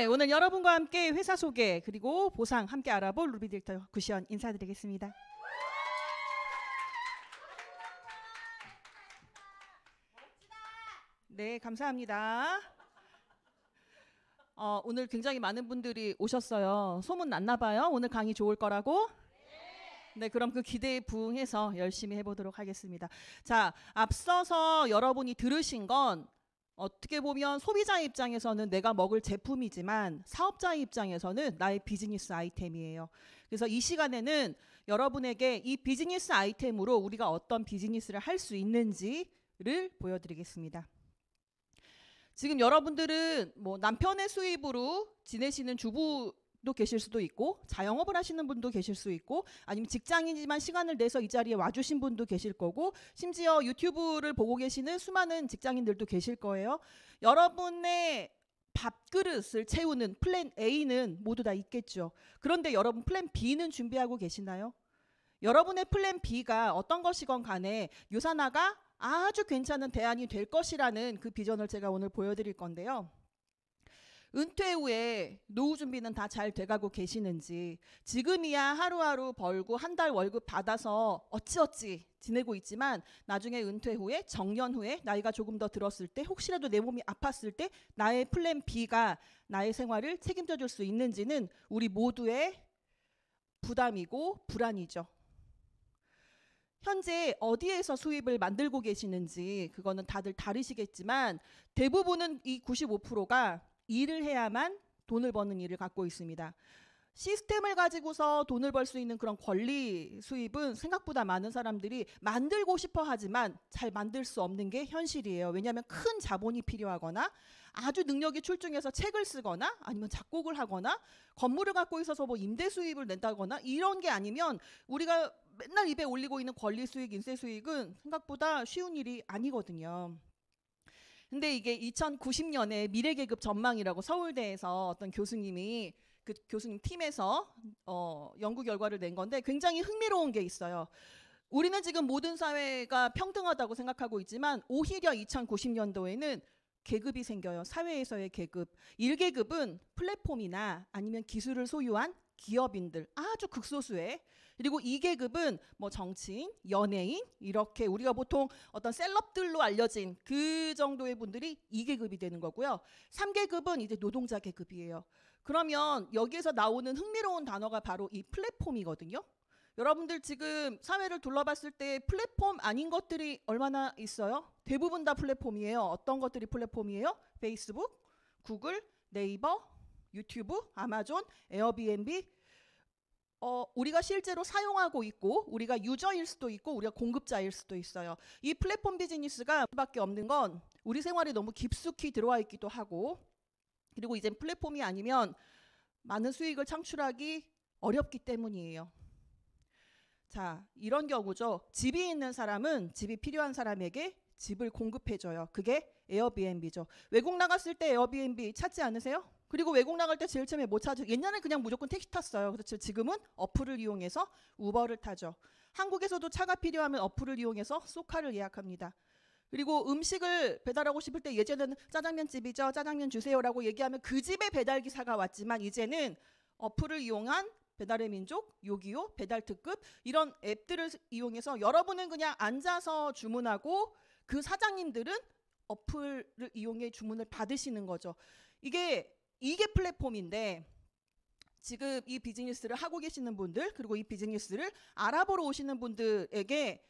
네, 오늘 여러분과 함께 회사 소개 그리고 보상 함께 알아볼 루비 디렉터 구시연 인사드리겠습니다. 네, 감사합니다. 오늘 굉장히 많은 분들이 오셨어요. 소문 났나 봐요. 오늘 강의 좋을 거라고. 네, 그럼 그 기대에 부응해서 열심히 해보도록 하겠습니다. 자, 앞서서 여러분이 들으신 건 어떻게 보면 소비자 입장에서는 내가 먹을 제품이지만 사업자 입장에서는 나의 비즈니스 아이템이에요. 그래서 이 시간에는 여러분에게 이 비즈니스 아이템으로 우리가 어떤 비즈니스를 할 수 있는지를 보여드리겠습니다. 지금 여러분들은 뭐 남편의 수입으로 지내시는 주부도 계실 수도 있고 자영업을 하시는 분도 계실 수 있고 아니면 직장인이지만 시간을 내서 이 자리에 와주신 분도 계실 거고 심지어 유튜브를 보고 계시는 수많은 직장인들도 계실 거예요. 여러분의 밥그릇을 채우는 플랜 A는 모두 다 있겠죠. 그런데 여러분 플랜 B는 준비하고 계시나요? 여러분의 플랜 B가 어떤 것이건 간에 유산화가 아주 괜찮은 대안이 될 것이라는 그 비전을 제가 오늘 보여드릴 건데요. 은퇴 후에 노후 준비는 다 잘 돼가고 계시는지 지금이야 하루하루 벌고 한 달 월급 받아서 어찌어찌 지내고 있지만 나중에 은퇴 후에 정년 후에 나이가 조금 더 들었을 때 혹시라도 내 몸이 아팠을 때 나의 플랜 B가 나의 생활을 책임져 줄 수 있는지는 우리 모두의 부담이고 불안이죠. 현재 어디에서 수입을 만들고 계시는지 그거는 다들 다르시겠지만 대부분은 이 95%가 일을 해야만 돈을 버는 일을 갖고 있습니다. 시스템을 가지고서 돈을 벌 수 있는 그런 권리 수입은 생각보다 많은 사람들이 만들고 싶어 하지만 잘 만들 수 없는 게 현실이에요. 왜냐하면 큰 자본이 필요하거나 아주 능력이 출중해서 책을 쓰거나 아니면 작곡을 하거나 건물을 갖고 있어서 뭐 임대 수입을 낸다거나 이런 게 아니면 우리가 맨날 입에 올리고 있는 권리 수익, 인세 수익은 생각보다 쉬운 일이 아니거든요. 근데 이게 2090년에 미래계급 전망이라고 서울대에서 어떤 교수님이 그 교수님 팀에서 연구 결과를 낸 건데 굉장히 흥미로운 게 있어요. 우리는 지금 모든 사회가 평등하다고 생각하고 있지만 오히려 2090년도에는 계급이 생겨요. 사회에서의 계급. 1계급은 플랫폼이나 아니면 기술을 소유한 기업인들 아주 극소수의 그리고 2계급은 뭐 정치인, 연예인 이렇게 우리가 보통 어떤 셀럽들로 알려진 그 정도의 분들이 2계급이 되는 거고요. 3계급은 이제 노동자 계급이에요. 그러면 여기에서 나오는 흥미로운 단어가 바로 이 플랫폼이거든요. 여러분들 지금 사회를 둘러봤을 때 플랫폼 아닌 것들이 얼마나 있어요? 대부분 다 플랫폼이에요. 어떤 것들이 플랫폼이에요? 페이스북, 구글, 네이버, 유튜브, 아마존, 에어비앤비 우리가 실제로 사용하고 있고 우리가 유저일 수도 있고 우리가 공급자일 수도 있어요. 이 플랫폼 비즈니스가 밖에 없는 건 우리 생활에 너무 깊숙이 들어와 있기도 하고 그리고 이제 플랫폼이 아니면 많은 수익을 창출하기 어렵기 때문이에요. 자, 이런 경우죠. 집이 있는 사람은 집이 필요한 사람에게 집을 공급해줘요. 그게 에어비앤비죠. 외국 나갔을 때 에어비앤비 찾지 않으세요? 그리고 외국 나갈 때 제일 처음에 뭐 찾죠? 옛날에 그냥 무조건 택시 탔어요. 그렇죠. 지금은 어플을 이용해서 우버를 타죠. 한국에서도 차가 필요하면 어플을 이용해서 쏘카를 예약합니다. 그리고 음식을 배달하고 싶을 때 예전에는 짜장면집이죠. 짜장면 주세요라고 얘기하면 그 집에 배달기사가 왔지만 이제는 어플을 이용한 배달의 민족, 요기요, 배달특급 이런 앱들을 이용해서 여러분은 그냥 앉아서 주문하고 그 사장님들은 어플을 이용해 주문을 받으시는 거죠. 이게 플랫폼인데 지금 이 비즈니스를 하고 계시는 분들 그리고 이 비즈니스를 알아보러 오시는 분들에게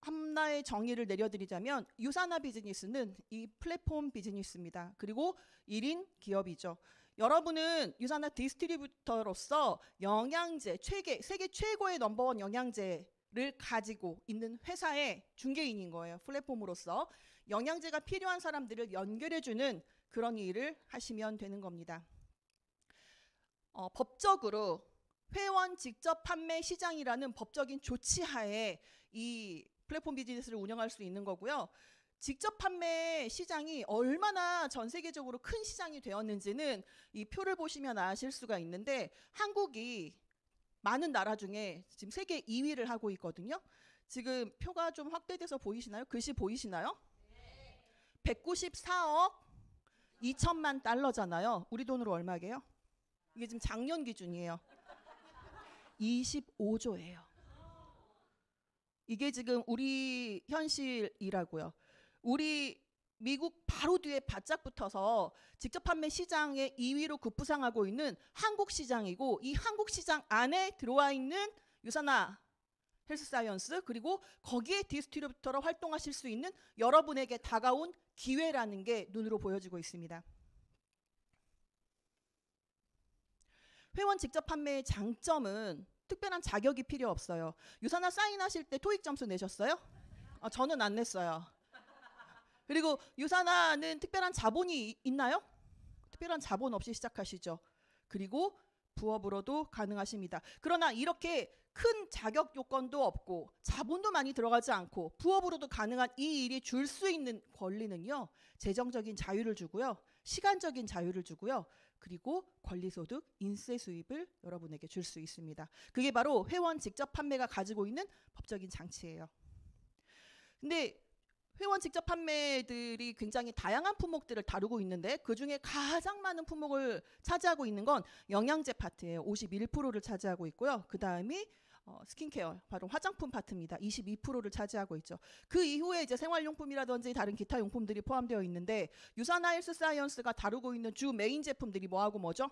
하나의 정의를 내려드리자면 유산화 비즈니스는 이 플랫폼 비즈니스입니다. 그리고 1인 기업이죠. 여러분은 유산화 디스트리뷰터로서 영양제 세계 최고의 넘버원 영양제를 가지고 있는 회사의 중개인인 거예요. 플랫폼으로서 영양제가 필요한 사람들을 연결해주는 그런 일을 하시면 되는 겁니다. 법적으로 회원 직접 판매 시장이라는 법적인 조치하에 이 플랫폼 비즈니스를 운영할 수 있는 거고요. 직접 판매 시장이 얼마나 전 세계적으로 큰 시장이 되었는지는 이 표를 보시면 아실 수가 있는데 한국이 많은 나라 중에 지금 세계 2위를 하고 있거든요. 지금 표가 좀 확대돼서 보이시나요? 글씨 보이시나요? 194억 2천만 달러잖아요. 우리 돈으로 얼마게요? 이게 지금 작년 기준이에요. 25조예요. 이게 지금 우리 현실이라고요. 우리 미국 바로 뒤에 바짝 붙어서 직접 판매 시장의 2위로 급부상하고 있는 한국 시장이고, 이 한국 시장 안에 들어와 있는 유사나 헬스사이언스, 그리고 거기에 디스트리뷰터로 활동하실 수 있는 여러분에게 다가온 기회라는 게 눈으로 보여지고 있습니다. 회원 직접 판매의 장점은 특별한 자격이 필요 없어요. 유사나 사인하실 때 토익 점수 내셨어요? 저는 안 냈어요. 그리고 유사나는 특별한 자본이 있나요? 특별한 자본 없이 시작하시죠. 그리고 부업으로도 가능하십니다. 그러나 이렇게 큰 자격 요건도 없고 자본도 많이 들어가지 않고 부업으로도 가능한 이 일이 줄 수 있는 권리는요, 재정적인 자유를 주고요, 시간적인 자유를 주고요, 그리고 권리소득, 인세 수입을 여러분에게 줄 수 있습니다. 그게 바로 회원 직접 판매가 가지고 있는 법적인 장치예요. 근데 회원 직접 판매들이 굉장히 다양한 품목들을 다루고 있는데, 그중에 가장 많은 품목을 차지하고 있는 건 영양제 파트예요. 51%를 차지하고 있고요. 그 다음이 스킨케어, 바로 화장품 파트입니다. 22%를 차지하고 있죠. 그 이후에 이제 생활용품이라든지 다른 기타 용품들이 포함되어 있는데, 유사나 헬스사이언스가 다루고 있는 주 메인 제품들이 뭐하고 뭐죠?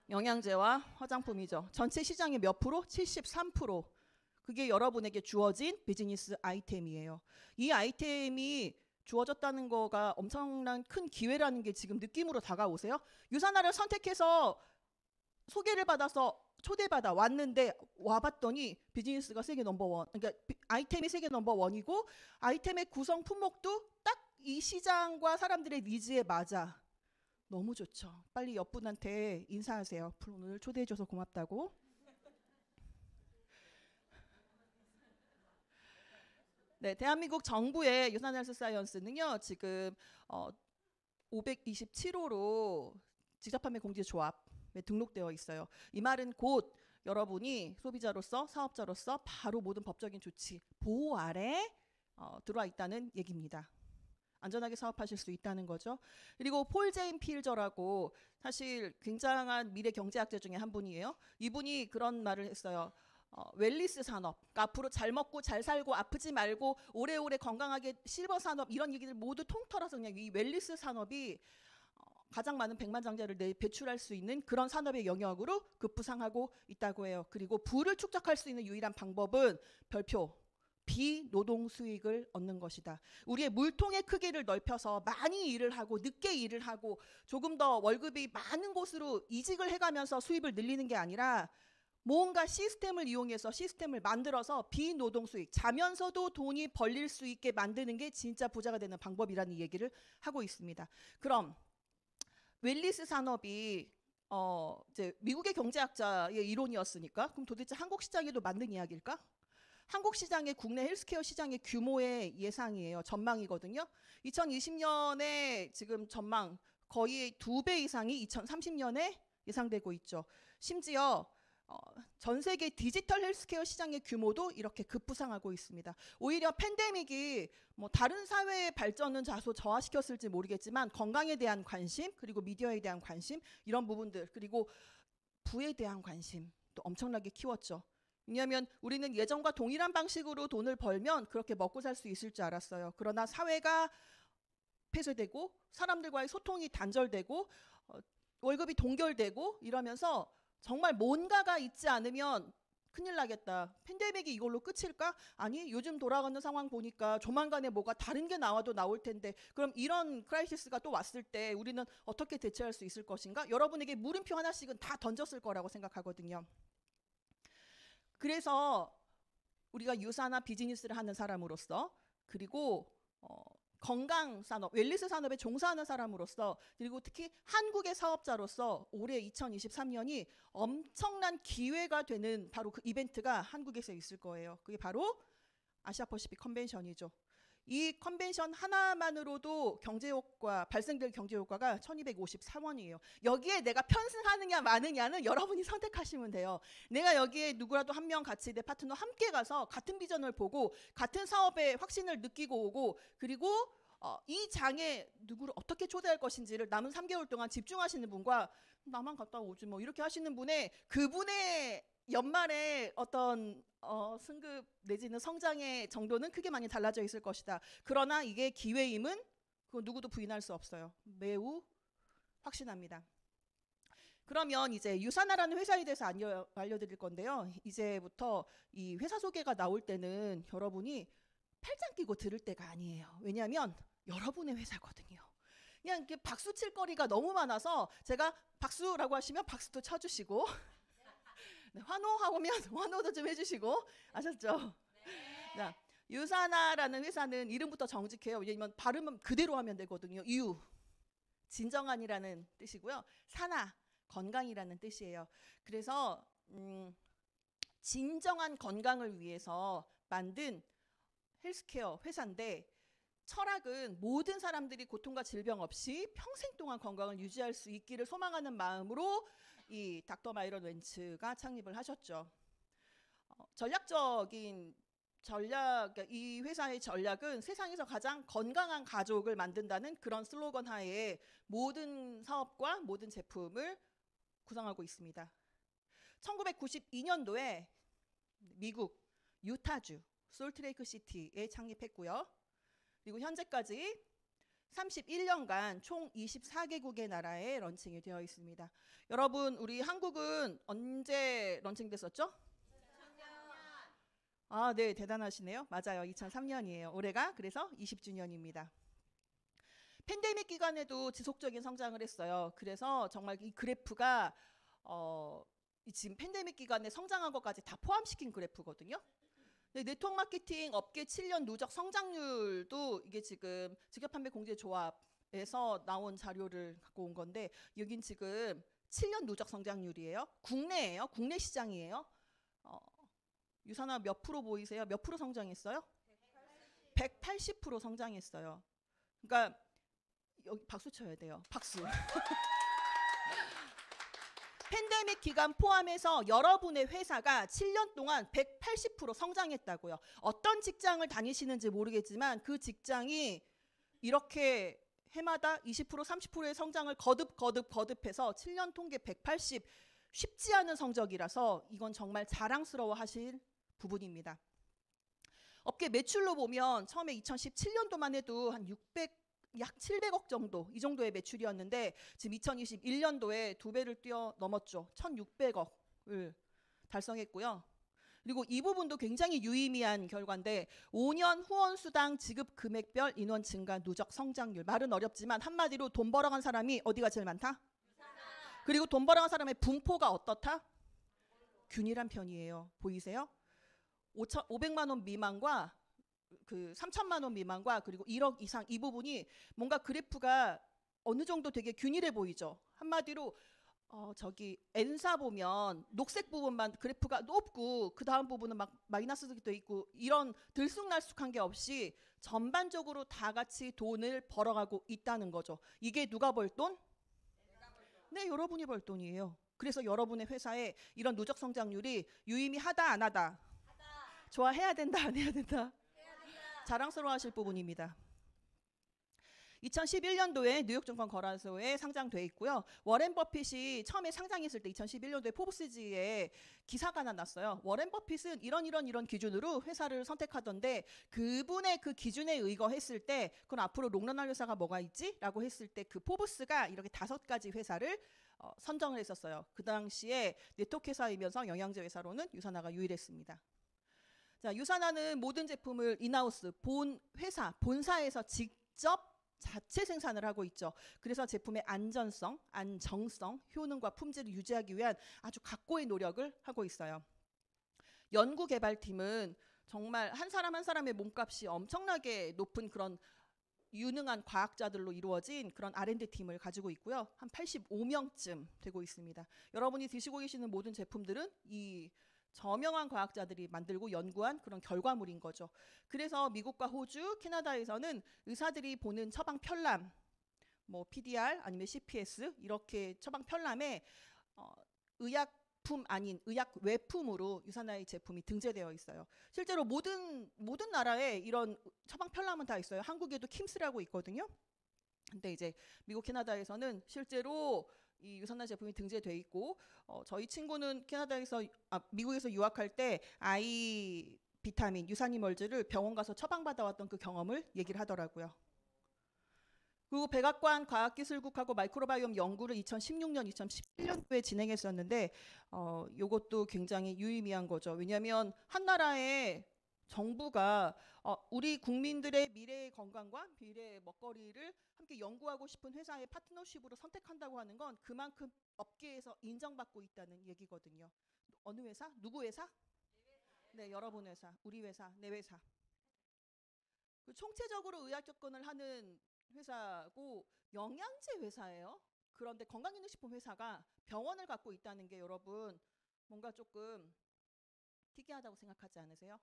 영양제와 화장품이죠. 전체 시장의 몇 프로? 73%. 그게 여러분에게 주어진 비즈니스 아이템이에요. 이 아이템이 주어졌다는 거가 엄청난 큰 기회라는 게 지금 느낌으로 다가오세요? 유사나를 선택해서 소개를 받아서 초대받아 왔는데, 와봤더니 비즈니스가 세계 넘버원, 그러니까 아이템이 세계 넘버원이고 아이템의 구성 품목도 딱 이 시장과 사람들의 니즈에 맞아. 너무 좋죠. 빨리 옆분한테 인사하세요. 오늘 초대해줘서 고맙다고. 네, 대한민국 정부의 유사나 헬스사이언스는요, 지금 527호로 직접판매 공제조합에 등록되어 있어요. 이 말은 곧 여러분이 소비자로서, 사업자로서 바로 모든 법적인 조치, 보호 아래 들어와 있다는 얘기입니다. 안전하게 사업하실 수 있다는 거죠. 그리고 폴 제인 필저라고 사실 굉장한 미래 경제학자 중에 한 분이에요. 이분이 그런 말을 했어요. 웰리스 산업, 그러니까 앞으로 잘 먹고 잘 살고 아프지 말고 오래오래 건강하게 실버 산업, 이런 얘기들 모두 통틀어서 그냥 이 웰리스 산업이 가장 많은 백만장자를 배출할 수 있는 그런 산업의 영역으로 급부상하고 있다고 해요. 그리고 부를 축적할 수 있는 유일한 방법은 별표, 비노동 수익을 얻는 것이다. 우리의 물통의 크기를 넓혀서 많이 일을 하고 늦게 일을 하고 조금 더 월급이 많은 곳으로 이직을 해가면서 수입을 늘리는 게 아니라, 뭔가 시스템을 이용해서 시스템을 만들어서 비노동 수익, 자면서도 돈이 벌릴 수 있게 만드는 게 진짜 부자가 되는 방법이라는 얘기를 하고 있습니다. 그럼 웰리스 산업이 이제 미국의 경제학자의 이론이었으니까, 그럼 도대체 한국 시장에도 맞는 이야기일까? 한국 시장의 국내 헬스케어 시장의 규모의 예상이에요. 전망이거든요. 2020년에 지금 전망 거의 2배 이상이 2030년에 예상되고 있죠. 심지어 전 세계 디지털 헬스케어 시장의 규모도 이렇게 급부상하고 있습니다. 오히려 팬데믹이 뭐 다른 사회의 발전은 다소 저하시켰을지 모르겠지만, 건강에 대한 관심, 그리고 미디어에 대한 관심, 이런 부분들, 그리고 부에 대한 관심 또 엄청나게 키웠죠. 왜냐하면 우리는 예전과 동일한 방식으로 돈을 벌면 그렇게 먹고 살 수 있을 줄 알았어요. 그러나 사회가 폐쇄되고 사람들과의 소통이 단절되고 월급이 동결되고 이러면서 정말 뭔가가 있지 않으면 큰일 나겠다. 팬데믹이 이걸로 끝일까? 아니, 요즘 돌아가는 상황 보니까 조만간에 뭐가 다른 게 나와도 나올 텐데, 그럼 이런 크라이시스가 또 왔을 때 우리는 어떻게 대처할 수 있을 것인가? 여러분에게 물음표 하나씩은 다 던졌을 거라고 생각하거든요. 그래서 우리가 유사나 비즈니스를 하는 사람으로서, 그리고 건강 산업, 웰리스 산업에 종사하는 사람으로서, 그리고 특히 한국의 사업자로서 올해 2023년이 엄청난 기회가 되는 바로 그 이벤트가 한국에서 있을 거예요. 그게 바로 아시아 퍼시픽 컨벤션이죠. 이 컨벤션 하나만으로도 경제효과, 발생될 경제효과가 1254원이에요. 여기에 내가 편승하느냐 마느냐는 여러분이 선택하시면 돼요. 내가 여기에 누구라도 한 명 같이 내 파트너 함께 가서 같은 비전을 보고 같은 사업의 확신을 느끼고 오고, 그리고 이 장에 누구를 어떻게 초대할 것인지를 남은 3개월 동안 집중하시는 분과 나만 갔다 오지 뭐 이렇게 하시는 그분의 연말에 어떤 승급 내지는 성장의 정도는 크게 많이 달라져 있을 것이다. 그러나 이게 기회임은 그거 누구도 부인할 수 없어요. 매우 확신합니다. 그러면 이제 유사나라는 회사에 대해서 알려드릴 건데요. 이제부터 이 회사 소개가 나올 때는 여러분이 팔짱 끼고 들을 때가 아니에요. 왜냐하면 여러분의 회사거든요. 그냥 이렇게 박수 칠 거리가 너무 많아서 제가 박수라고 하시면 박수도 쳐주시고 네, 환호하면 환호도 좀 해주시고 아셨죠? 네. 유사나라는 회사는 이름부터 정직해요. 왜냐면 발음은 그대로 하면 되거든요. 진정한이라는 뜻이고요. 사나, 건강이라는 뜻이에요. 그래서 진정한 건강을 위해서 만든 헬스케어 회사인데 철학은 모든 사람들이 고통과 질병 없이 평생 동안 건강을 유지할 수 있기를 소망하는 마음으로 이 닥터 마이런 웬츠가 창립을 하셨죠. 이 회사의 전략은 세상에서 가장 건강한 가족을 만든다는 그런 슬로건 하에 모든 사업과 모든 제품을 구성하고 있습니다. 1992년도에 미국 유타주 솔트레이크 시티에 창립했고요. 그리고 현재까지 31년간 총 24개국의 나라에 런칭이 되어 있습니다. 여러분, 우리 한국은 언제 런칭됐었죠? 2003년. 네, 대단하시네요. 맞아요. 2003년이에요. 올해가 그래서 20주년입니다. 팬데믹 기간에도 지속적인 성장을 했어요. 그래서 정말 이 그래프가 지금 팬데믹 기간에 성장한 것까지 다 포함시킨 그래프거든요. 네, 네트워크 마케팅 업계 7년 누적 성장률도 이게 지금 직업판매 공제조합에서 나온 자료를 갖고 온 건데 여긴 지금 7년 누적 성장률이에요. 국내예요. 국내 시장이에요. 유사나 몇 프로 보이세요? 몇 프로 성장했어요? 180% 성장했어요. 그러니까 여기 박수 쳐야 돼요. 박수. 팬데믹 기간 포함해서 여러분의 회사가 7년 동안 180% 성장했다고요. 어떤 직장을 다니시는지 모르겠지만 그 직장이 이렇게 해마다 20% 30%의 성장을 거듭해서 7년 통계 180 쉽지 않은 성적이라서 이건 정말 자랑스러워 하실 부분입니다. 업계 매출로 보면 처음에 2017년도만 해도 한 약 700억 정도 이 정도의 매출이었는데 지금 2021년도에 2배를 뛰어넘었죠. 1600억을 달성했고요. 그리고 이 부분도 굉장히 유의미한 결과인데 5년 후원수당 지급 금액별 인원 증가 누적 성장률. 말은 어렵지만 한마디로 돈 벌어간 사람이 어디가 제일 많다? 그리고 돈 벌어간 사람의 분포가 어떻다? 균일한 편이에요. 보이세요? 500만 원 미만과 3천만 원 미만과 그리고 1억 이상 이 부분이 뭔가 그래프가 어느 정도 되게 균일해 보이죠. 한마디로 저기 N사 보면 녹색 부분만 그래프가 높고 그 다음 부분은 막 마이너스도 있고 이런 들쑥날쑥한 게 없이 전반적으로 다 같이 돈을 벌어가고 있다는 거죠. 이게 누가 벌 돈? 네, 여러분이 벌 돈이에요. 그래서 여러분의 회사에 이런 누적 성장률이 유의미하다 안 하다? 좋아해야 된다 안 해야 된다? 자랑스러워하실 부분입니다. 2011년도에 뉴욕 증권 거래소에 상장돼 있고요. 워렌 버핏이 처음에 상장했을 때 2011년도에 포브스지에 기사가 하나 났어요. 워렌 버핏은 이런 기준으로 회사를 선택하던데 그분의 그 기준에 의거했을 때 그럼 앞으로 롱런할 회사가 뭐가 있지? 라고 했을 때 그 포브스가 이렇게 5가지 회사를 선정을 했었어요. 그 당시에 네트워크 회사이면서 영양제 회사로는 유사나가 유일했습니다. 자, 유사나는 모든 제품을 인하우스 본사에서 직접 자체 생산을 하고 있죠. 그래서 제품의 안전성, 안정성, 효능과 품질을 유지하기 위한 아주 각고의 노력을 하고 있어요. 연구개발팀은 정말 한 사람 한 사람의 몸값이 엄청나게 높은 그런 유능한 과학자들로 이루어진 그런 R&D 팀을 가지고 있고요. 한 85명쯤 되고 있습니다. 여러분이 드시고 계시는 모든 제품들은 이 저명한 과학자들이 만들고 연구한 그런 결과물인 거죠. 그래서 미국과 호주, 캐나다에서는 의사들이 보는 처방 편람, 뭐 PDR 아니면 CPS 이렇게 처방 편람에 의약 품 아닌 의약 외품으로 유산화의 제품이 등재되어 있어요. 실제로 모든 나라에 이런 처방 편람은 다 있어요. 한국에도 킴스라고 있거든요. 근데 이제 미국, 캐나다에서는 실제로 이 유산화 제품이 등재돼 있고, 저희 친구는 미국에서 유학할 때 아이 비타민, 유산이멀즈를 병원 가서 처방받아왔던 그 경험을 얘기를 하더라고요. 그리고 백악관 과학기술국하고 마이크로바이옴 연구를 2016년, 2017년도에 진행했었는데 요것도 굉장히 유의미한 거죠. 왜냐하면 한 나라의 정부가 우리 국민들의 미래의 건강과 미래의 먹거리를 함께 연구하고 싶은 회사의 파트너십으로 선택한다고 하는 건 그만큼 업계에서 인정받고 있다는 얘기거든요. 어느 회사? 누구 회사? 네, 여러분 회사, 우리 회사, 내 회사. 총체적으로 의학 접근을 하는 회사고 영양제 회사예요. 그런데 건강기능식품 회사가 병원을 갖고 있다는 게 여러분 뭔가 조금 특이하다고 생각하지 않으세요?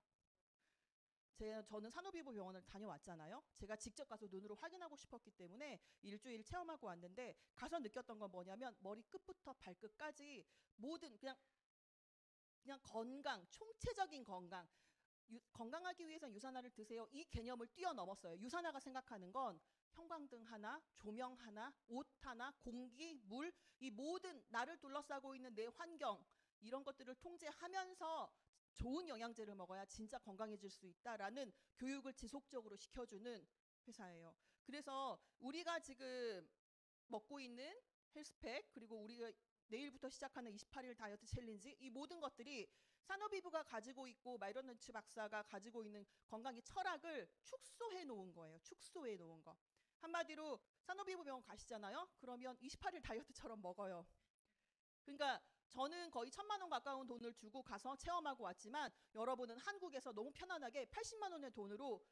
저는 산후비보 병원을 다녀왔잖아요. 제가 직접 가서 눈으로 확인하고 싶었기 때문에 일주일 체험하고 왔는데 가서 느꼈던 건 뭐냐면 머리 끝부터 발끝까지 모든 그냥 건강, 총체적인 건강, 건강하기 위해서 유산화를 드세요. 이 개념을 뛰어넘었어요. 유산화가 생각하는 건 형광등 하나, 조명 하나, 옷 하나, 공기, 물, 이 모든 나를 둘러싸고 있는 내 환경 이런 것들을 통제하면서 좋은 영양제를 먹어야 진짜 건강해질 수 있다라는 교육을 지속적으로 시켜주는 회사예요. 그래서 우리가 지금 먹고 있는 헬스팩 그리고 우리가 내일부터 시작하는 28일 다이어트 챌린지 이 모든 것들이 산업이부가 가지고 있고 마이런런츠 박사가 가지고 있는 건강의 철학을 축소해 놓은 거예요. 축소해 놓은 거. 한마디로 산업이부 병원 가시잖아요. 그러면 28일 다이어트처럼 먹어요. 그러니까 저는 거의 1,000만 원 가까운 돈을 주고 가서 체험하고 왔지만 여러분은 한국에서 너무 편안하게 80만 원의 돈으로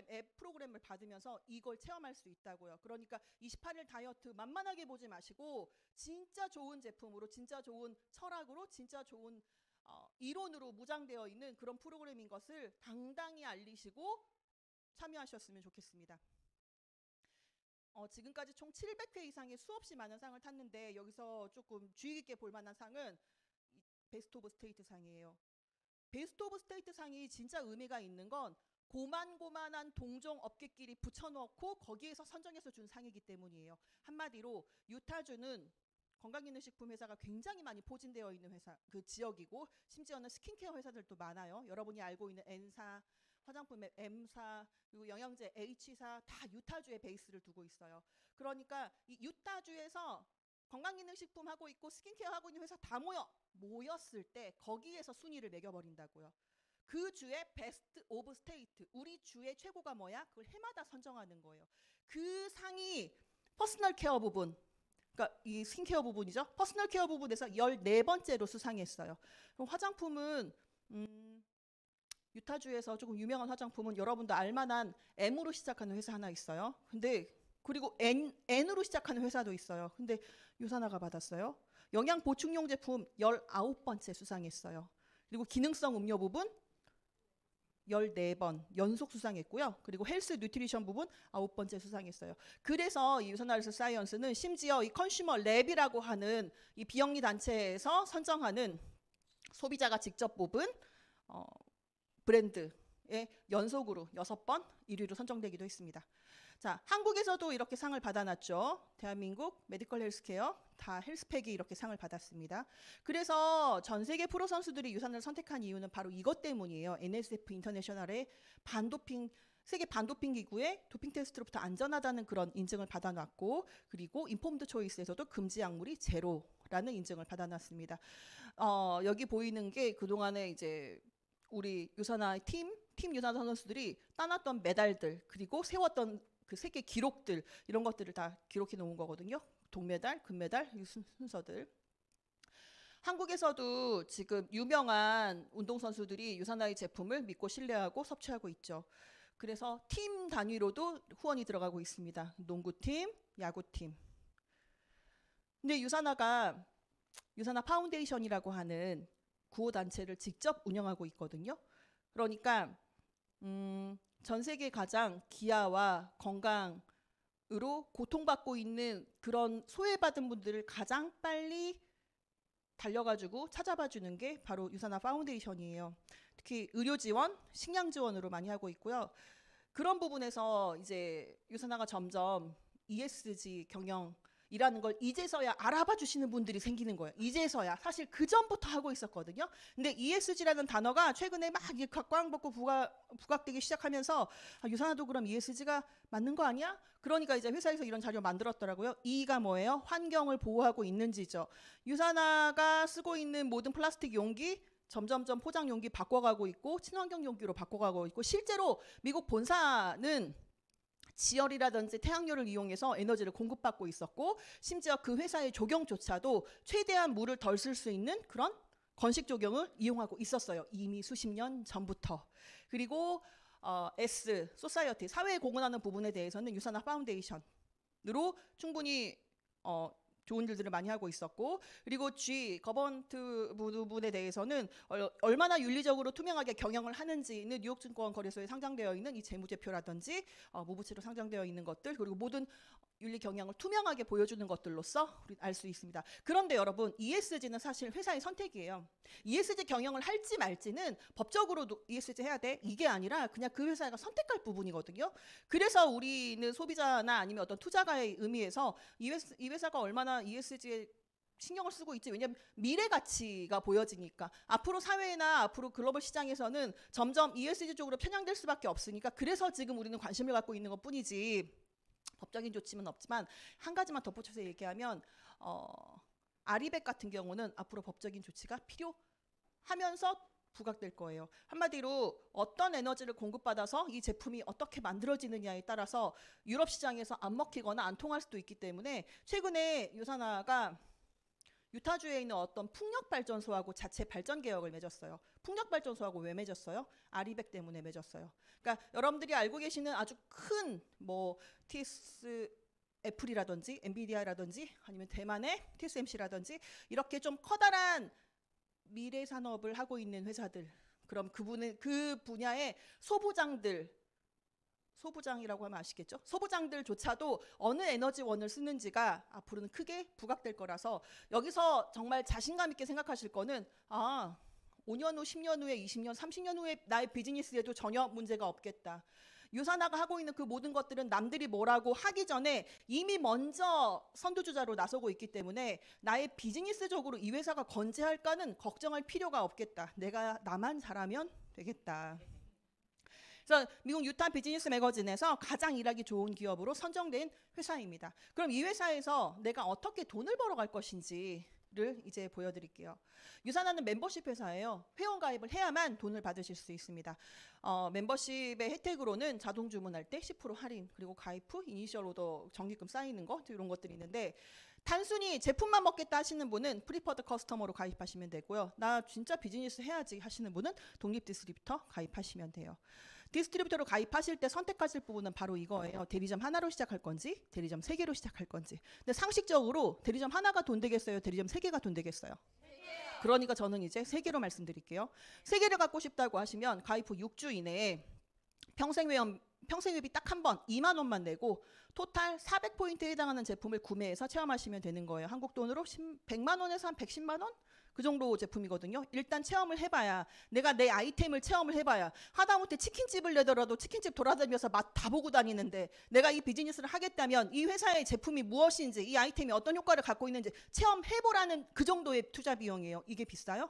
앱 프로그램을 받으면서 이걸 체험할 수 있다고요. 그러니까 28일 다이어트 만만하게 보지 마시고 진짜 좋은 제품으로 진짜 좋은 철학으로 진짜 좋은 이론으로 무장되어 있는 그런 프로그램인 것을 당당히 알리시고 참여하셨으면 좋겠습니다. 지금까지 총 700회 이상의 수없이 많은 상을 탔는데 여기서 조금 주의 깊게 볼 만한 상은 베스트 오브 스테이트 상이에요. 베스트 오브 스테이트 상이 진짜 의미가 있는 건 고만고만한 동종 업계끼리 붙여놓고 거기에서 선정해서 준 상이기 때문이에요. 한마디로 유타주는 건강기능식품 회사가 굉장히 많이 포진되어 있는 회사, 그 지역이고 심지어는 스킨케어 회사들도 많아요. 여러분이 알고 있는 N사, 화장품의 M사, 그리고 영양제 H사 다 유타주의 베이스를 두고 있어요. 그러니까 이 유타주에서 건강기능식품 하고 있고 스킨케어 하고 있는 회사 다 모였을 때 거기에서 순위를 매겨버린다고요. 그 주의 베스트 오브 스테이트, 우리 주의 최고가 뭐야? 그걸 해마다 선정하는 거예요. 그 상이 퍼스널 케어 부분, 그러니까 이 스킨케어 부분이죠. 퍼스널 케어 부분에서 14번째로 수상했어요. 그럼 화장품은 유타주에서 조금 유명한 화장품은 여러분도 알만한 M으로 시작하는 회사 하나 있어요. 근데 그리고 N으로 시작하는 회사도 있어요. 근데 유산화가 받았어요. 영양 보충용 제품 19번째 수상했어요. 그리고 기능성 음료 부분 14번 연속 수상했고요. 그리고 헬스 뉴트리션 부분 9번째 수상했어요. 그래서 이 유산화헬스 사이언스는 심지어 이 컨슈머 랩이라고 하는 이 비영리 단체에서 선정하는 소비자가 직접 뽑은 브랜드의 연속으로 6번 1위로 선정되기도 했습니다. 자, 한국에서도 이렇게 상을 받아놨죠. 대한민국 메디컬 헬스케어 다 헬스팩이 이렇게 상을 받았습니다. 그래서 전 세계 프로 선수들이 유산을 선택한 이유는 바로 이것 때문이에요. NSF 인터내셔널의 세계 반도핑 기구의 도핑 테스트로부터 안전하다는 그런 인증을 받아놨고, 그리고 인폼드 초이스에서도 금지 약물이 제로라는 인증을 받아놨습니다. 여기 보이는 게 그동안에 이제 우리 유산화 팀 유산화 선수들이 따놨던 메달들 그리고 세웠던 그 세계 기록들 이런 것들을 다 기록해 놓은 거거든요. 동메달, 금메달 이 순서들. 한국에서도 지금 유명한 운동선수들이 유산화의 제품을 믿고 신뢰하고 섭취하고 있죠. 그래서 팀 단위로도 후원이 들어가고 있습니다. 농구팀, 야구팀. 근데 유산화 파운데이션이라고 하는 구호단체를 직접 운영하고 있거든요. 그러니까 전 세계 가장 기아와 건강으로 고통받고 있는 그런 소외받은 분들을 가장 빨리 달려가지고 찾아봐 주는 게 바로 유산화 파운데이션이에요. 특히 의료 지원, 식량 지원으로 많이 하고 있고요. 그런 부분에서 이제 유산화가 점점 ESG 경영이라는 걸 이제서야 알아봐 주시는 분들이 생기는 거예요. 이제서야. 사실 그 전부터 하고 있었거든요. 근데 ESG라는 단어가 최근에 막 꽝 벗고 부각되기 시작하면서 유산화도 그럼 ESG가 맞는 거 아니야? 그러니까 이제 회사에서 이런 자료 만들었더라고요. E가 뭐예요? 환경을 보호하고 있는지죠. 유산화가 쓰고 있는 모든 플라스틱 용기 점점점 포장 용기 바꿔가고 있고 친환경 용기로 바꿔가고 있고 실제로 미국 본사는 지열이라든지 태양열을 이용해서 에너지를 공급받고 있었고 심지어 그 회사의 조경조차도 최대한 물을 덜 쓸 수 있는 그런 건식 조경을 이용하고 있었어요. 이미 수십 년 전부터. 그리고 S, 소사이어티, 사회에 공헌하는 부분에 대해서는 유산화 파운데이션으로 충분히 좋은 일들을 많이 하고 있었고 그리고 G, 거버넌트 부분에 대해서는 얼마나 윤리적으로 투명하게 경영을 하는지는 뉴욕증권거래소에 상장되어 있는 이 재무제표라든지 무부채로 상장되어 있는 것들 그리고 모든 윤리 경영을 투명하게 보여주는 것들로서 우리 알 수 있습니다. 그런데 여러분 ESG는 사실 회사의 선택이에요. ESG 경영을 할지 말지는 법적으로도 ESG 해야 돼 이게 아니라 그냥 그 회사가 선택할 부분이거든요. 그래서 우리는 소비자나 아니면 어떤 투자가의 의미에서 이 회사가 얼마나 ESG에 신경을 쓰고 있지. 왜냐하면 미래 가치가 보여지니까. 앞으로 사회나 앞으로 글로벌 시장에서는 점점 ESG 쪽으로 편향될 수밖에 없으니까 그래서 지금 우리는 관심을 갖고 있는 것뿐이지 법적인 조치는 없지만 한 가지만 덧붙여서 얘기하면 아리백 같은 경우는 앞으로 법적인 조치가 필요하면서 부각될 거예요. 한마디로 어떤 에너지를 공급받아서 이 제품이 어떻게 만들어지느냐에 따라서 유럽 시장에서 안 먹히거나 안 통할 수도 있기 때문에 최근에 유산화가 유타주에 있는 어떤 풍력발전소하고 자체 발전 계약을 맺었어요. 풍력발전소하고 왜 맺었어요? 아리백 때문에 맺었어요. 그러니까 여러분들이 알고 계시는 아주 큰 TSF라든지 엔비디아라든지 아니면 대만의 TSMC라든지 이렇게 좀 커다란 미래 산업을 하고 있는 회사들 그럼 그 분야의 소부장이라고 하면 아시겠죠? 소부장들조차도 어느 에너지원을 쓰는지가 앞으로는 크게 부각될 거라서 여기서 정말 자신감 있게 생각하실 거는 5년 후, 10년 후에, 20년, 30년 후에 나의 비즈니스에도 전혀 문제가 없겠다. 유산화가 하고 있는 그 모든 것들은 남들이 뭐라고 하기 전에 이미 먼저 선두주자로 나서고 있기 때문에 나의 비즈니스적으로 이 회사가 건재할까는 걱정할 필요가 없겠다. 나만 잘하면 되겠다. 그래서 미국 유타 비즈니스 매거진에서 가장 일하기 좋은 기업으로 선정된 회사입니다. 그럼 이 회사에서 내가 어떻게 돈을 벌어갈 것인지를 이제 보여드릴게요. 유산화는 멤버십 회사예요. 회원 가입을 해야만 돈을 받으실 수 있습니다. 멤버십의 혜택으로는 자동 주문할 때 10% 할인, 그리고 가입 후 이니셜 오더 적립금 쌓이는 거 이런 것들이 있는데 단순히 제품만 먹겠다 하시는 분은 프리퍼드 커스터머로 가입하시면 되고요. 나 진짜 비즈니스 해야지 하시는 분은 독립 디스트리뷰터 가입하시면 돼요. 디스트리뷰터로 가입하실 때 선택하실 부분은 바로 이거예요. 대리점 하나로 시작할 건지 대리점 3개로 시작할 건지. 근데 상식적으로 대리점 하나가 돈 되겠어요? 대리점 3개가 돈 되겠어요? 그러니까 저는 이제 3개로 말씀드릴게요. 3개를 갖고 싶다고 하시면 가입 후 6주 이내에 평생회비 딱 한 번 2만 원만 내고 토탈 400포인트에 해당하는 제품을 구매해서 체험하시면 되는 거예요. 한국 돈으로 100만 원에서 한 110만 원? 그 정도 제품이거든요. 일단 체험을 해봐야 내가 내 아이템을 체험을 해봐야 하다못해 치킨집을 내더라도 치킨집 돌아다니면서 맛 다 보고 다니는데 내가 이 비즈니스를 하겠다면 이 회사의 제품이 무엇인지 이 아이템이 어떤 효과를 갖고 있는지 체험해보라는 그 정도의 투자 비용이에요. 이게 비싸요?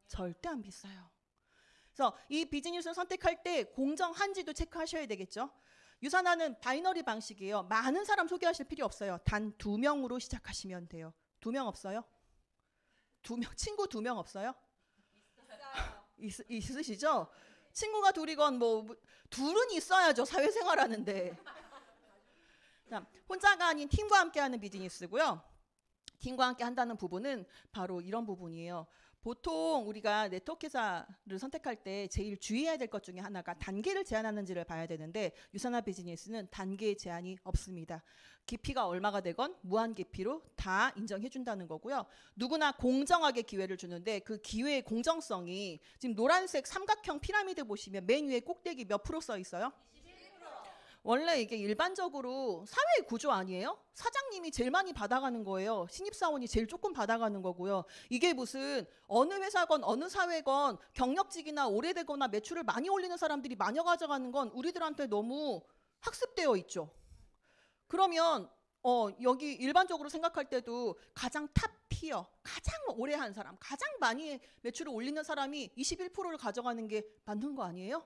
절대 안 비싸요. 그래서 이 비즈니스를 선택할 때 공정한지도 체크하셔야 되겠죠. 유산화는 바이너리 방식이에요. 많은 사람 소개하실 필요 없어요. 단 2명으로 시작하시면 돼요. 2명 없어요? 2명, 친구 2명 없어요? 있으시죠? 친구가 둘이건 둘은 있어야죠. 사회생활 하는데. 혼자가 아닌 팀과 함께 하는 비즈니스고요. 팀과 함께 한다는 부분은 바로 이런 부분이에요. 보통 우리가 네트워크 회사를 선택할 때 제일 주의해야 될 것 중에 하나가 단계를 제한하는지를 봐야 되는데 유산화 비즈니스는 단계 제한이 없습니다. 깊이가 얼마가 되건 무한 깊이로 다 인정해 준다는 거고요. 누구나 공정하게 기회를 주는데 그 기회의 공정성이 지금 노란색 삼각형 피라미드 보시면 맨 위에 꼭대기 몇 프로 써 있어요? 21%. 원래 이게 일반적으로 사회 구조 아니에요? 사장님이 제일 많이 받아가는 거예요. 신입사원이 제일 조금 받아가는 거고요. 이게 무슨 어느 회사건 어느 사회건 경력직이나 오래되거나 매출을 많이 올리는 사람들이 많이 가져가는 건 우리들한테 너무 학습되어 있죠. 그러면 여기 일반적으로 생각할 때도 가장 탑 티어, 가장 오래 한 사람, 가장 많이 매출을 올리는 사람이 21%를 가져가는 게 맞는 거 아니에요?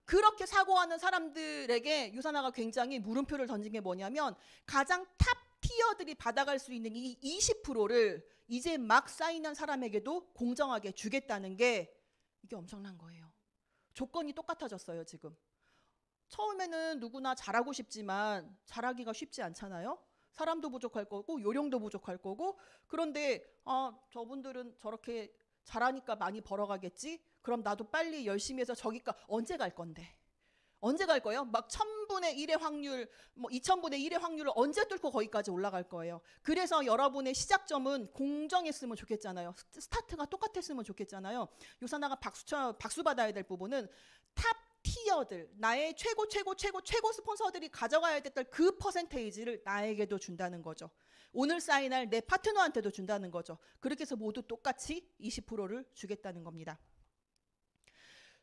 그렇게 사고하는 사람들에게 유산화가 굉장히 물음표를 던진 게 뭐냐면 가장 탑 티어들이 받아갈 수 있는 이 20%를 이제 막 사인한 사람에게도 공정하게 주겠다는 게 이게 엄청난 거예요. 조건이 똑같아졌어요, 지금. 처음에는 누구나 잘하고 싶지만 잘하기가 쉽지 않잖아요. 사람도 부족할 거고 요령도 부족할 거고 그런데 저분들은 저렇게 잘하니까 많이 벌어가겠지? 그럼 나도 빨리 열심히 해서 저기가 언제 갈 건데? 언제 갈 거예요? 막 1000분의 1의 확률, 뭐 2000분의 1의 확률을 언제 뚫고 거기까지 올라갈 거예요? 그래서 여러분의 시작점은 공정했으면 좋겠잖아요. 스타트가 똑같았으면 좋겠잖아요. 유산화가 박수 받아야 될 부분은 탑 티어들, 나의 최고 스폰서들이 가져가야 됐던 그 퍼센테이지를 나에게도 준다는 거죠. 오늘 사인할 내 파트너한테도 준다는 거죠. 그렇게 해서 모두 똑같이 20%를 주겠다는 겁니다.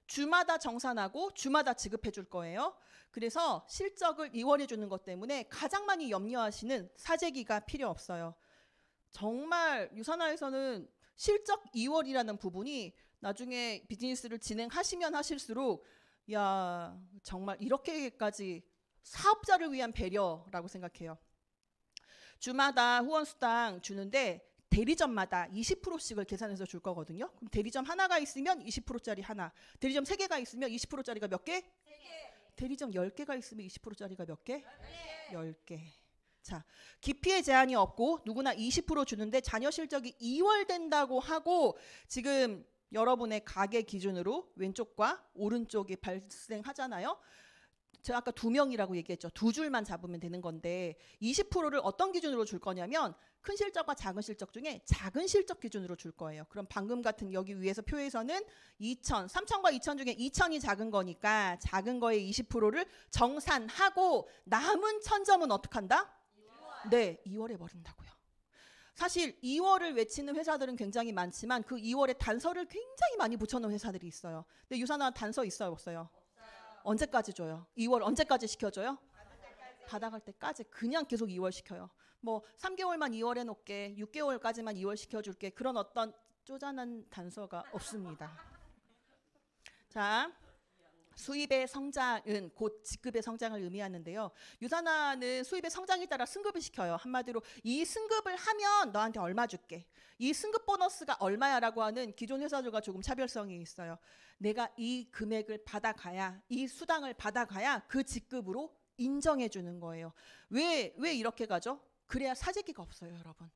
주마다 정산하고 주마다 지급해 줄 거예요. 그래서 실적을 이월해 주는 것 때문에 가장 많이 염려하시는 사재기가 필요 없어요. 정말 유산화에서는 실적 이월이라는 부분이 나중에 비즈니스를 진행하시면 하실수록 야, 정말 이렇게까지 사업자를 위한 배려라고 생각해요. 주마다 후원수당 주는데 대리점마다 20%씩을 계산해서 줄 거거든요. 그럼 대리점 하나가 있으면 20%짜리 하나, 대리점 3개가 있으면 20%짜리가 몇 개? 3개. 대리점 10개가 있으면 20%짜리가 몇 개? 10개. 자, 기피의 제한이 없고 누구나 20% 주는데 자녀 실적이 2월 된다고 하고 지금 여러분의 가계 기준으로 왼쪽과 오른쪽이 발생하잖아요. 제가 아까 2명이라고 얘기했죠. 2줄만 잡으면 되는 건데 20%를 어떤 기준으로 줄 거냐면 큰 실적과 작은 실적 중에 작은 실적 기준으로 줄 거예요. 그럼 방금 같은 여기 위에서 표에서는 2천, 3천과 2천 중에 2천이 작은 거니까 작은 거에 20%를 정산하고 남은 1000점은 어떻게 한다? 2월. 네, 2월에 버린다고요. 사실 2월을 외치는 회사들은 굉장히 많지만 그 2월에 단서를 굉장히 많이 붙여놓은 회사들이 있어요. 근데 유산화 단서 있어요, 없어요? 언제까지 줘요? 2월 언제까지 시켜줘요? 받아갈 때까지 그냥 계속 2월 시켜요. 뭐 3개월만 2월 해놓게 6개월까지만 2월 시켜줄게 그런 어떤 쪼잔한 단서가 없습니다. 자, 수입의 성장은 곧 직급의 성장을 의미하는데요. 유산화는 수입의 성장에 따라 승급을 시켜요. 한마디로 이 승급을 하면 너한테 얼마 줄게. 이 승급 보너스가 얼마야라고 하는 기존 회사들과 조금 차별성이 있어요. 내가 이 금액을 받아가야, 이 수당을 받아가야 그 직급으로 인정해 주는 거예요. 왜 이렇게 가죠? 그래야 사재기가 없어요, 여러분.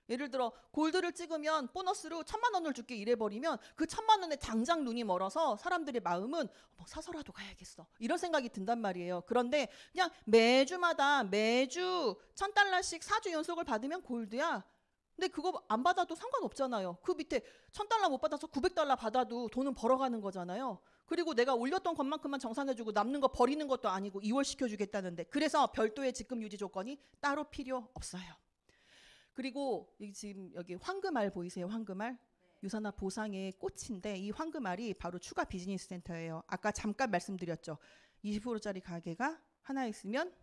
예를 들어 골드를 찍으면 보너스로 1000만 원을 줄게 이래버리면 그 1000만 원에 당장 눈이 멀어서 사람들의 마음은 사서라도 가야겠어 이런 생각이 든단 말이에요. 그런데 그냥 매주 1000달러씩 4주 연속을 받으면 골드야. 근데 그거 안 받아도 상관없잖아요. 그 밑에 1000달러 못 받아서 900달러 받아도 돈은 벌어가는 거잖아요. 그리고 내가 올렸던 것만큼만 정산해주고 남는 거 버리는 것도 아니고 2월 시켜주겠다는데 그래서 별도의 직급 유지 조건이 따로 필요 없어요. 그리고 지금 여기 황금알 보이세요? 황금알? 유산화 보상의 꽃인데 이 황금알이 바로 추가 비즈니스 센터예요. 아까 잠깐 말씀드렸죠. 20%짜리 가게가 하나 있으면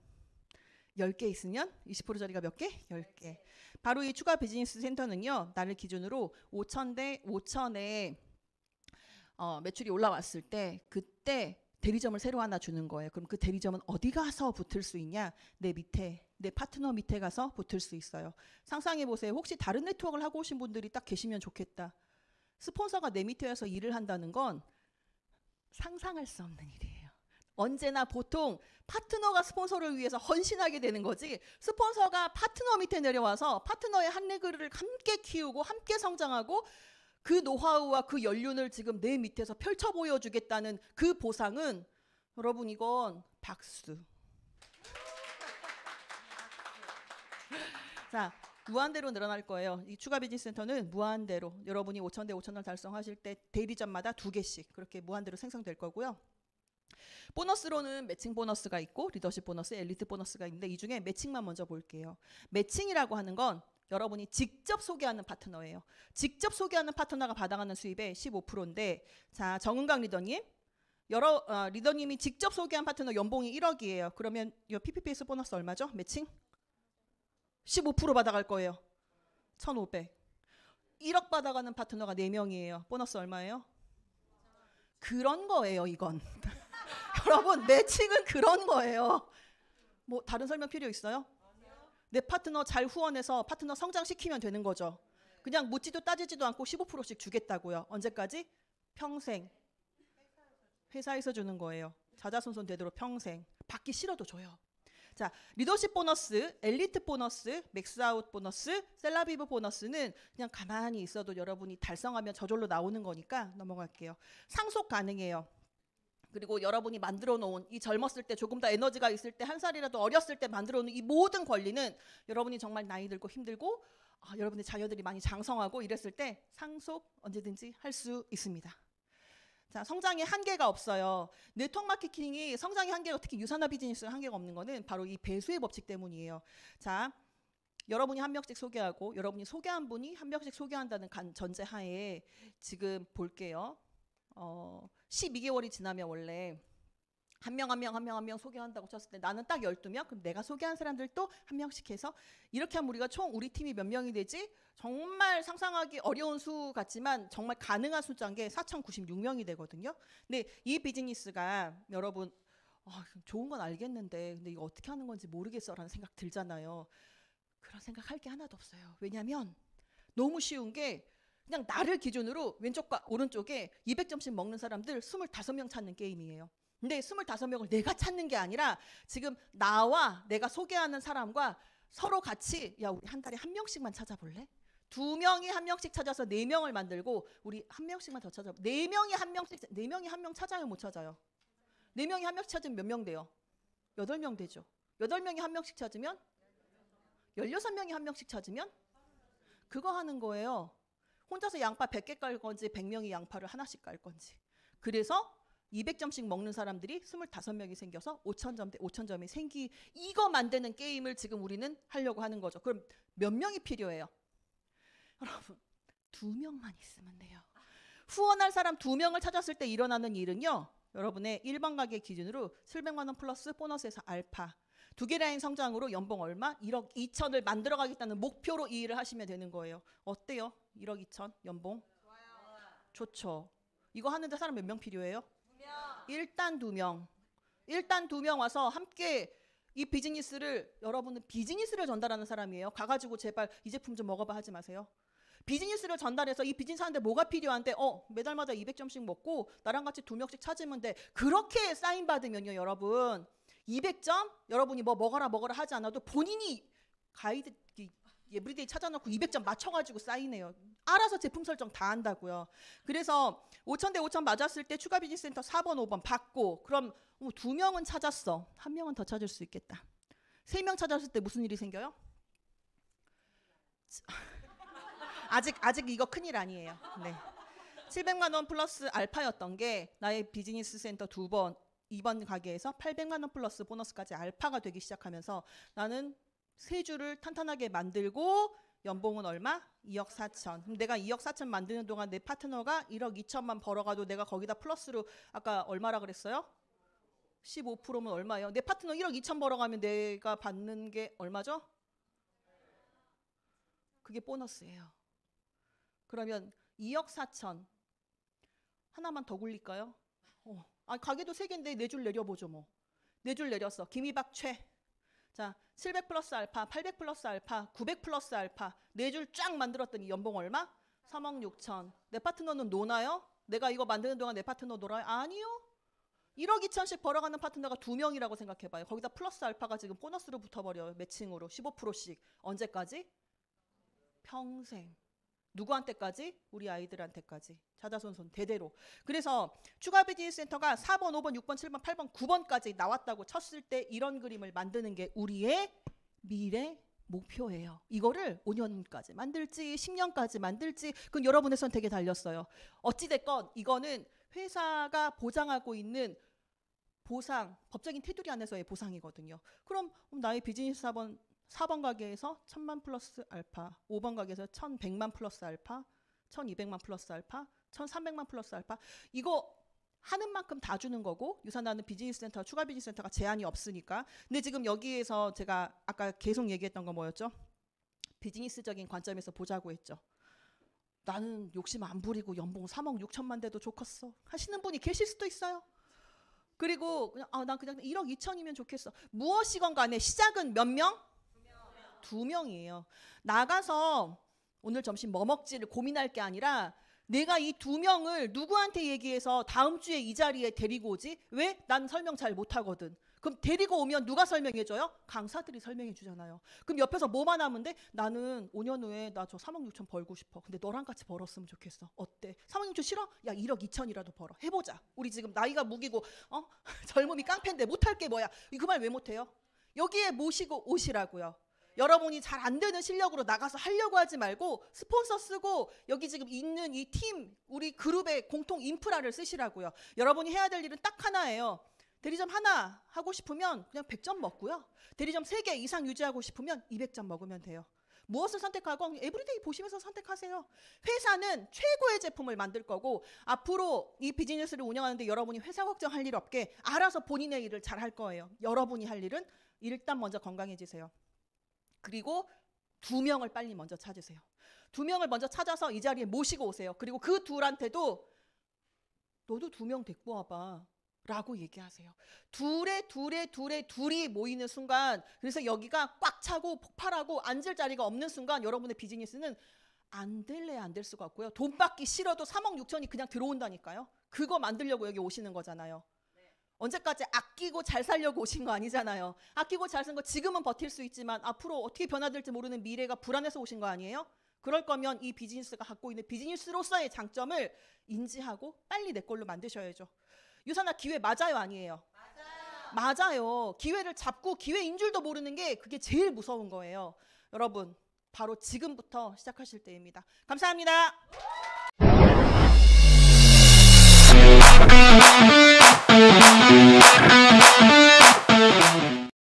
10개 있으면 20%짜리가 몇 개? 10개. 바로 이 추가 비즈니스 센터는요. 나를 기준으로 5천에 매출이 올라왔을 때 그때 대리점을 새로 하나 주는 거예요. 그럼 그 대리점은 어디 가서 붙을 수 있냐? 내 밑에, 내 파트너 밑에 가서 붙을 수 있어요. 상상해 보세요. 혹시 다른 네트워크를 하고 오신 분들이 딱 계시면 좋겠다. 스폰서가 내 밑에 와서 일을 한다는 건 상상할 수 없는 일이에요. 언제나 보통 파트너가 스폰서를 위해서 헌신하게 되는 거지 스폰서가 파트너 밑에 내려와서 파트너의 한 레그를 함께 키우고 함께 성장하고 그 노하우와 그 연륜을 지금 내 밑에서 펼쳐 보여주겠다는 그 보상은 여러분 이건 박수. 자, 무한대로 늘어날 거예요. 이 추가 비즈니스 센터는 무한대로 여러분이 5,000대 5,000을 달성하실 때 대리점마다 2개씩 그렇게 무한대로 생성될 거고요. 보너스로는 매칭 보너스가 있고 리더십 보너스, 엘리트 보너스가 있는데 이 중에 매칭만 먼저 볼게요. 매칭이라고 하는 건 여러분이 직접 소개하는 파트너예요. 직접 소개하는 파트너가 받아가는 수입의 15%인데 자, 정은강 리더님 리더님이 직접 소개한 파트너 연봉이 1억이에요. 그러면 이 PPPS 보너스 얼마죠? 매칭? 15% 받아갈 거예요. 1,500. 1억 받아가는 파트너가 4명이에요. 보너스 얼마예요? 그런 거예요, 이건. 여러분, 매칭은 그런 거예요. 뭐 다른 설명 필요 있어요? 내 파트너 잘 후원해서 파트너 성장시키면 되는 거죠. 그냥 묻지도 따지지도 않고 15%씩 주겠다고요. 언제까지? 평생. 회사에서 주는 거예요. 자자손손 되도록 평생. 받기 싫어도 줘요. 자, 리더십 보너스, 엘리트 보너스, 맥스아웃 보너스, 셀라비브 보너스는 그냥 가만히 있어도 여러분이 달성하면 저절로 나오는 거니까 넘어갈게요. 상속 가능해요. 그리고 여러분이 만들어 놓은 이 젊었을 때 조금 더 에너지가 있을 때 한 살이라도 어렸을 때 만들어 놓은 이 모든 권리는 여러분이 정말 나이 들고 힘들고 여러분의 자녀들이 많이 장성하고 이랬을 때 상속 언제든지 할 수 있습니다. 자, 성장의 한계가 없어요. 네트워크 마케팅이 성장의 한계가 특히 유산화 비즈니스의 한계가 없는 거는 바로 이 배수의 법칙 때문이에요. 자, 여러분이 한 명씩 소개하고 여러분이 소개한 분이 한 명씩 소개한다는 전제 하에 지금 볼게요. 12개월이 지나면 원래 한 명 소개한다고 쳤을 때 나는 딱 12명, 그럼 내가 소개한 사람들도 한 명씩 해서 이렇게 하면 우리가 총 우리 팀이 몇 명이 되지? 정말 상상하기 어려운 수 같지만 정말 가능한 숫자인 게 4,096명이 되거든요. 근데 이 비즈니스가 여러분 좋은 건 알겠는데 근데 이거 어떻게 하는 건지 모르겠어라는 생각 들잖아요. 그런 생각할 게 하나도 없어요. 왜냐하면 너무 쉬운 게 그냥 나를 기준으로 왼쪽과 오른쪽에 200점씩 먹는 사람들 25명 찾는 게임이에요. 근데 25명을 내가 찾는 게 아니라 지금 나와 내가 소개하는 사람과 서로 같이 야 우리 한 달에 한 명씩만 찾아볼래? 2명이 한 명씩 찾아서 4명을 만들고 우리 한 명씩만 더 찾아볼래? 4명이 한 명씩 4명이 한 명 찾아요 못 찾아요? 4명이 한 명씩 찾으면 몇 명 돼요? 8명 되죠. 8명이 한 명씩 찾으면 16명이 한 명씩 찾으면 그거 하는 거예요. 혼자서 양파 100개 깔 건지 100명이 양파를 하나씩 깔 건지. 그래서 200점씩 먹는 사람들이 25명이 생겨서 5,000점 대 5,000점이 이거 만드는 게임을 지금 우리는 하려고 하는 거죠. 그럼 몇 명이 필요해요? 여러분 2명만 있으면 돼요. 후원할 사람 2명을 찾았을 때 일어나는 일은요. 여러분의 1번 가게 기준으로 700만 원 플러스 보너스에서 알파 2개 라인 성장으로 연봉 얼마? 1억 2천을 만들어가겠다는 목표로 이 일을 하시면 되는 거예요. 어때요? 1억 2천 연봉? 좋죠. 이거 하는데 사람 몇 명 필요해요? 2명. 일단 2명. 일단 2명 와서 함께 이 비즈니스를 여러분은 비즈니스를 전달하는 사람이에요. 가가지고 제발 이 제품 좀 먹어봐 하지 마세요. 비즈니스를 전달해서 이 비즈니스 하는데 뭐가 필요한데 매달마다 200점씩 먹고 나랑 같이 2명씩 찾으면 돼. 그렇게 사인 받으면요 여러분 200점 여러분이 뭐 먹어라 하지 않아도 본인이 가이드 에브리데이 찾아놓고 200점 맞춰가지고 사인해요. 알아서 제품 설정 다 한다고요. 그래서 5,000 대 5,000 맞았을 때 추가 비즈니스 센터 4번 5번 받고 그럼 2명은 찾았어. 1명은 더 찾을 수 있겠다. 3명 찾았을 때 무슨 일이 생겨요? 아직 이거 큰일 아니에요. 네. 700만 원 플러스 알파였던 게 나의 비즈니스 센터 2번 가게에서 800만 원 플러스 보너스까지 알파가 되기 시작하면서 나는 3주를 탄탄하게 만들고 연봉은 얼마? 2억 4천. 그럼 내가 2억 4천 만드는 동안 내 파트너가 1억 2천만 벌어가도 내가 거기다 플러스로 아까 얼마라 그랬어요? 15%면 얼마예요? 내 파트너 1억 2천 벌어가면 내가 받는 게 얼마죠? 그게 보너스예요. 그러면 2억 4천 하나만 더 굴릴까요? 가게도 3개인데 4줄 내려보죠 뭐. 4줄 내렸어. 김이박 최. 자, 700 플러스 알파, 800 플러스 알파, 900 플러스 알파 4줄 쫙 만들었더니 연봉 얼마? 3억 6천. 내 파트너는 노나요? 내가 이거 만드는 동안 내 파트너 놀아요? 아니요. 1억 2천씩 벌어가는 파트너가 2명이라고 생각해봐요. 거기다 플러스 알파가 지금 보너스로 붙어버려요. 매칭으로 15%씩. 언제까지? 평생. 누구한테까지? 우리 아이들한테까지. 자자손손 대대로. 그래서 추가 비즈니스 센터가 4번, 5번, 6번, 7번, 8번, 9번까지 나왔다고 쳤을 때 이런 그림을 만드는 게 우리의 미래 목표예요. 이거를 5년까지 만들지 10년까지 만들지 그건 여러분의 선택에 달렸어요. 어찌됐건 이거는 회사가 보장하고 있는 보상, 법적인 테두리 안에서의 보상이거든요. 그럼 나의 비즈니스 4번 가게에서 1000만 플러스 알파, 5번 가게에서 1100만 플러스 알파, 1200만 플러스 알파, 1300만 플러스 알파, 이거 하는 만큼 다 주는 거고, 유산하는 비즈니스 센터, 추가 비즈니스 센터가 제한이 없으니까. 근데 지금 여기에서 제가 아까 계속 얘기했던 거 뭐였죠? 비즈니스적인 관점에서 보자고 했죠. 나는 욕심 안 부리고 연봉 3억 6천만 돼도 좋겠어 하시는 분이 계실 수도 있어요. 그리고 그냥 난 그냥 1억 2천이면 좋겠어. 무엇이건 간에 시작은 몇 명? 2명이에요. 나가서 오늘 점심 뭐 먹지를 고민할 게 아니라 내가 이 2명을 누구한테 얘기해서 다음 주에 이 자리에 데리고 오지? 왜? 난 설명 잘 못하거든. 그럼 데리고 오면 누가 설명해줘요? 강사들이 설명해 주잖아요. 그럼 옆에서 뭐만 하면 돼? 나는 5년 후에 나 저 3억 6천 벌고 싶어. 근데 너랑 같이 벌었으면 좋겠어. 어때? 3억 6천 싫어? 야 1억 2천이라도 벌어. 해보자. 우리 지금 나이가 무기고 젊음이 깡패인데 못할 게 뭐야. 그 말 왜 못해요? 여기에 모시고 오시라고요. 여러분이 잘 안 되는 실력으로 나가서 하려고 하지 말고 스폰서 쓰고 여기 지금 있는 이 팀, 우리 그룹의 공통 인프라를 쓰시라고요. 여러분이 해야 될 일은 딱 하나예요. 대리점 하나 하고 싶으면 그냥 100점 먹고요. 대리점 3개 이상 유지하고 싶으면 200점 먹으면 돼요. 무엇을 선택하고 에브리데이 보시면서 선택하세요. 회사는 최고의 제품을 만들 거고 앞으로 이 비즈니스를 운영하는데 여러분이 회사 걱정할 일 없게 알아서 본인의 일을 잘 할 거예요. 여러분이 할 일은 일단 먼저 건강해지세요. 그리고 2명을 빨리 먼저 찾으세요. 2명을 먼저 찾아서 이 자리에 모시고 오세요. 그리고 그 둘한테도 너도 2명 데리고 와봐 라고 얘기하세요. 둘이 모이는 순간, 그래서 여기가 꽉 차고 폭발하고 앉을 자리가 없는 순간 여러분의 비즈니스는 안 될래 안 될 수가 없고요. 돈 받기 싫어도 3억 6천이 그냥 들어온다니까요. 그거 만들려고 여기 오시는 거잖아요. 언제까지 아끼고 잘 살려고 오신 거 아니잖아요. 아끼고 잘 쓴 거 지금은 버틸 수 있지만 앞으로 어떻게 변화될지 모르는 미래가 불안해서 오신 거 아니에요? 그럴 거면 이 비즈니스가 갖고 있는 비즈니스로서의 장점을 인지하고 빨리 내 걸로 만드셔야죠. 유산아 기회 맞아요 아니에요? 맞아요. 기회를 잡고 기회인 줄도 모르는 게 그게 제일 무서운 거예요. 여러분 바로 지금부터 시작하실 때입니다. 감사합니다.